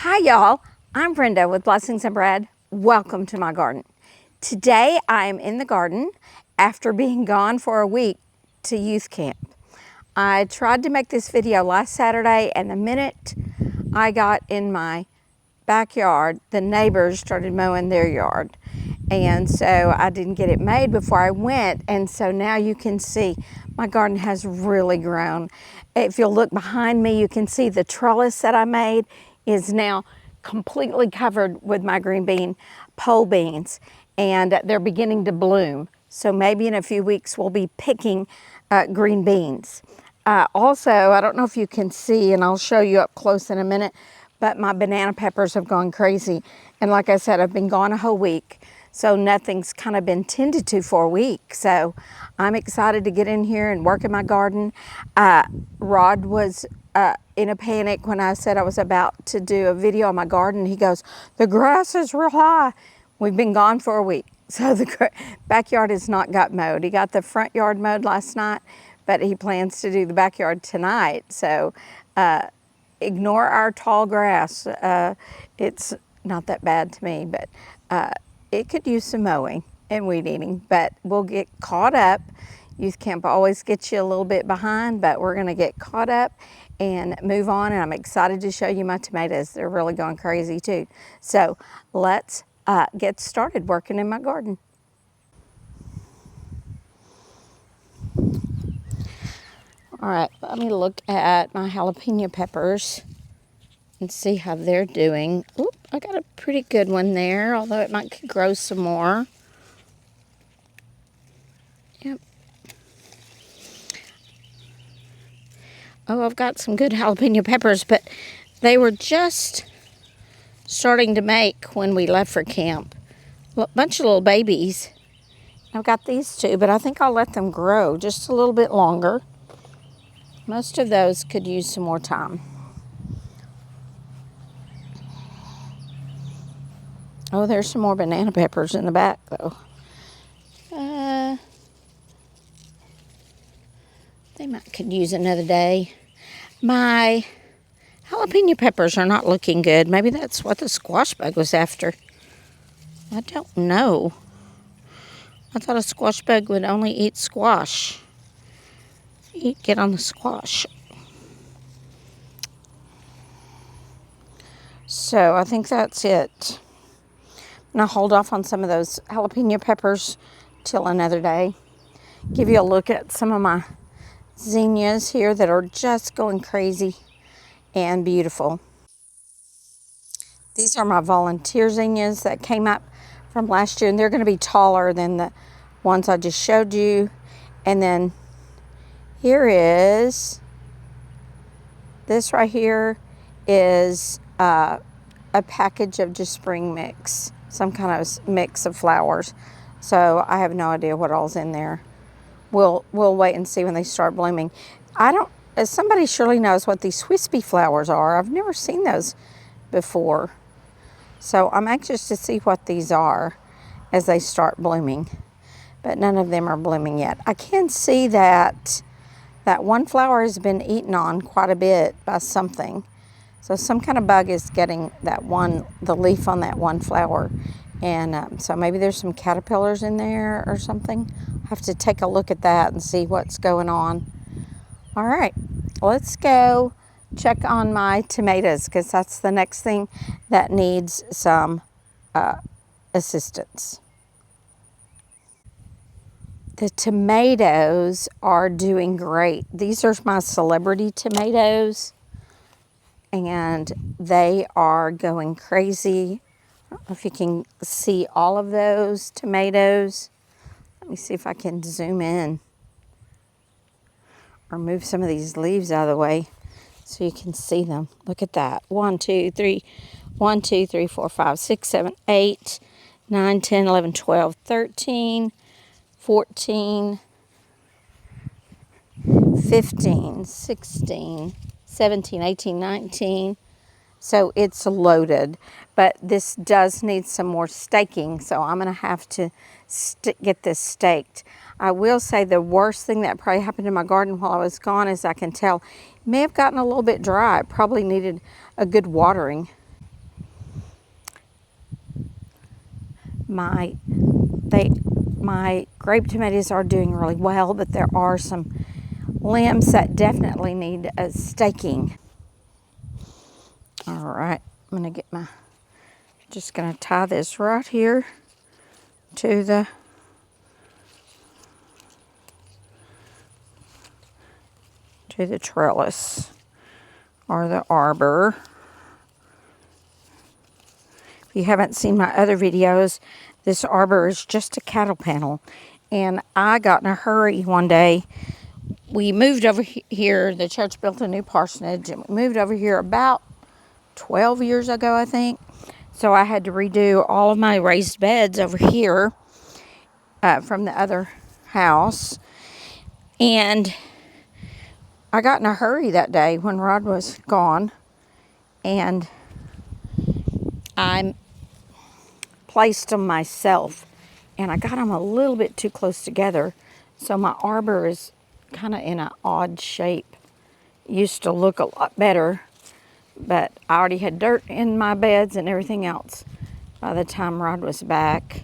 Hi y'all, I'm Brenda with Blessings and Bread. Welcome to my garden. Today I'm in the garden after being gone for a week to youth camp. I tried to make this video last Saturday, and the minute I got in my backyard, the neighbors started mowing their yard. And so I didn't get it made before I went. And so now you can see my garden has really grown. If you'll look behind me, you can see the trellis that I made is now completely covered with my green bean pole beans, and they're beginning to bloom. So maybe in a few weeks we'll be picking green beans. Also, I don't know if you can see, and I'll show you up close in a minute, but my banana peppers have gone crazy. And like I said, I've been gone a whole week, so nothing's kind of been tended to for a week. So I'm excited to get in here and work in my garden. Rod was in a panic when I said I was about to do a video on my garden. He goes, "The grass is real high." We've been gone for a week, so the backyard has not got mowed. He got the front yard mowed last night, but he plans to do the backyard tonight. So ignore our tall grass. It's not that bad to me, but it could use some mowing and weed eating, but we'll get caught up. Youth camp always gets you a little bit behind, but we're gonna get caught up and move on, and I'm excited to show you my tomatoes. They're really going crazy too. So let's get started working in my garden. All right, let me look at my jalapeno peppers and see how they're doing. Oop, I got a pretty good one there, although it might grow some more. Yep. Oh, I've got some good jalapeno peppers, but they were just starting to make when we left for camp. A bunch of little babies. I've got these two, but I think I'll let them grow just a little bit longer. Most of those could use some more time. Oh, there's some more banana peppers in the back, though. They could use another day. My jalapeno peppers are not looking good. Maybe that's what the squash bug was after. I don't know. I thought a squash bug would only eat squash. Get on the squash. So I think that's it. I'm going to hold off on some of those jalapeno peppers till another day. Give you a look at some of my zinnias here that are just going crazy and beautiful. These are my volunteer zinnias that came up from last year, and they're going to be taller than the ones I just showed you. And then here is, this right here is a package of just spring mix, some kind of mix of flowers. So I have no idea what all's in there. We'll wait and see when they start blooming. Somebody surely knows what these wispy flowers are. I've never seen those before. So I'm anxious to see what these are as they start blooming. But none of them are blooming yet. I can see that one flower has been eaten on quite a bit by something. So some kind of bug is getting the leaf on that one flower. And so maybe there's some caterpillars in there or something. I have to take a look at that and see what's going on. All right, let's go check on my tomatoes, because that's the next thing that needs some assistance. The tomatoes are doing great. These are my celebrity tomatoes, and they are going crazy. I don't know if you can see all of those tomatoes. Let me see if I can zoom in or move some of these leaves out of the way so you can see them. Look at that. 1, 2, 3, 4, 5, 6, 7, 8, 9, 10, 11, 12, 13, 14, 15, 16, 17, 18, 19. So it's loaded, but this does need some more staking, so I'm going to have to get this staked. I will say the worst thing that probably happened in my garden while I was gone is I can tell it may have gotten a little bit dry. It probably needed a good watering. My grape tomatoes are doing really well, but there are some limbs that definitely need a staking. All right, I'm gonna get just gonna tie this right here to the trellis or the arbor. If you haven't seen my other videos, this arbor is just a cattle panel. And I got in a hurry one day. We moved over here, the church built a new parsonage, and we moved over here about 12 years ago, I think. So I had to redo all of my raised beds over here from the other house. And I got in a hurry that day when Rod was gone. And I placed them myself, and I got them a little bit too close together, so my arbor is kind of in an odd shape. It used to look a lot better, but I already had dirt in my beds and everything else by the time Rod was back,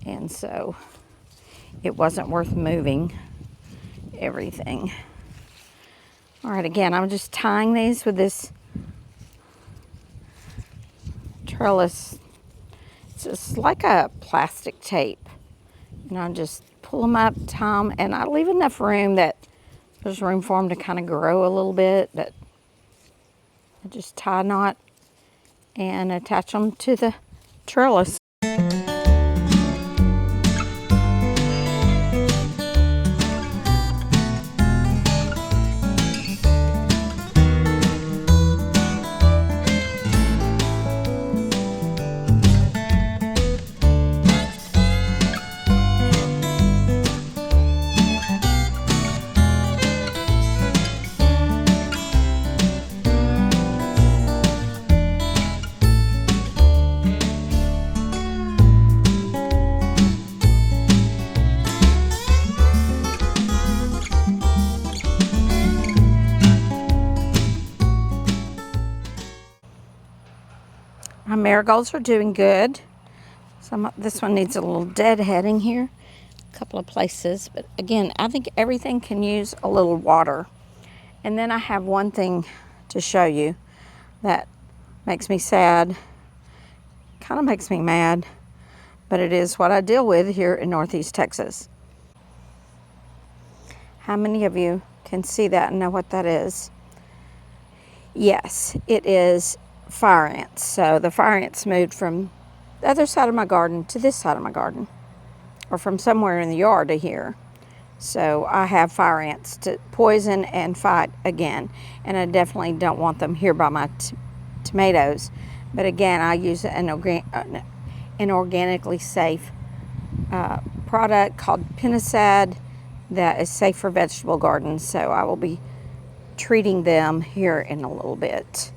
and so it wasn't worth moving everything. All right, again, I'm just tying these with this trellis. It's just like a plastic tape. And I just pull them up, tie them, and I leave enough room that there's room for them to kind of grow a little bit. But I just tie a knot and attach them to the trellis. My marigolds are doing good. This one needs a little deadheading here, a couple of places. But again, I think everything can use a little water. And then I have one thing to show you that makes me sad, kind of makes me mad, but it is what I deal with here in Northeast Texas. How many of you can see that and know what that is? Yes, it is fire ants. So the fire ants moved from the other side of my garden to this side of my garden, or from somewhere in the yard to here. So I have fire ants to poison and fight again, and I definitely don't want them here by my tomatoes. But again, I use an organically safe product called Pinicid that is safe for vegetable gardens. So I will be treating them here in a little bit.